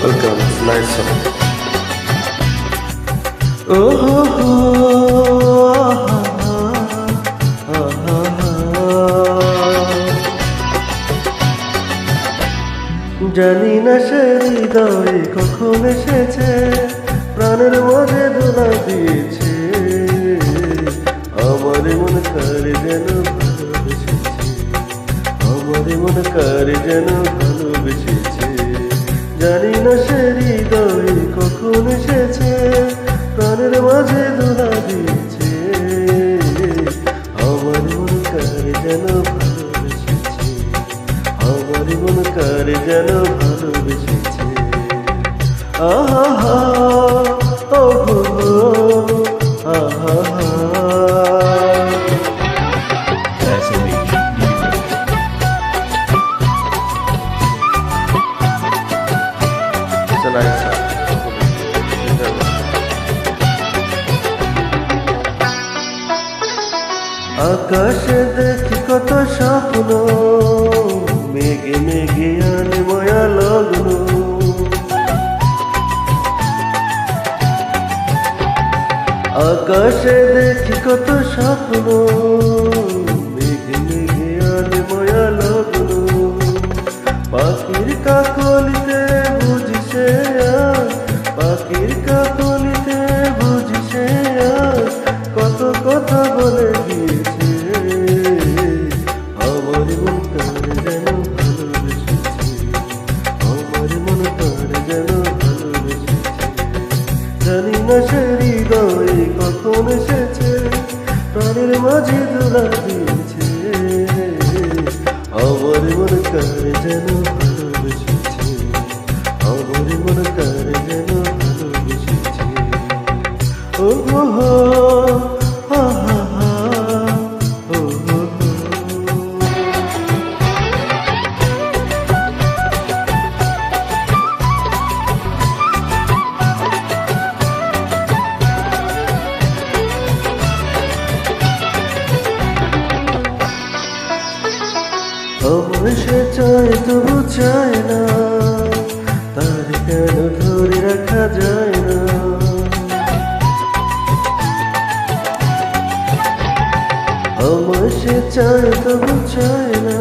Welcome, it's a nice song. Oh, oh, জানি না সে হৃদয়ে কখন এসেছে, প্রাণের মাঝে দোলা দিয়েছে, আমার মন কারে যেন ভালোবেসেছে, আমার মন কারে যেন ভালোবেসেছে। জানি না সে হৃদয়ে কখন এসেছে, প্রাণের মাঝে দোলা দিয়েছে, আমার মন কারে যেন ভালোবেসেছে, আমার মন কারে যেন ভালোবেসেছে। আহা হা ও হো আহা হা। আকাশে দেখি কত স্বপ্ন, মেঘে মেঘে আনে মায়া লগ্ন, আকাশে দেখি কত স্বপ্ন, মেঘে মেঘে আনে মায়া লগ্ন, পাখির কাকলিতে বুঝিছে আজ, পাখির কাকলিতে বুঝিছে আজ, কত কথা বলে গিয়েছে, আমার মন কারে যেন ভালোবেসেছে, আমার মন কারে যেন ভালোবেসেছে। জানি না সে হৃদয়ে কখন এসেছে, প্রাণের মাঝে দোলা দিয়েছে, আমার মন কারে যেন ভালোবেসেছে, আমার মন কারে যেন ভালোবেসেছে। ও হো হো হা হা হা ও হো হো। আমার সে চায় তবু চায় না, তার কেন ধরে রাখা যায় না, আমার সে চায় তবু চায় না,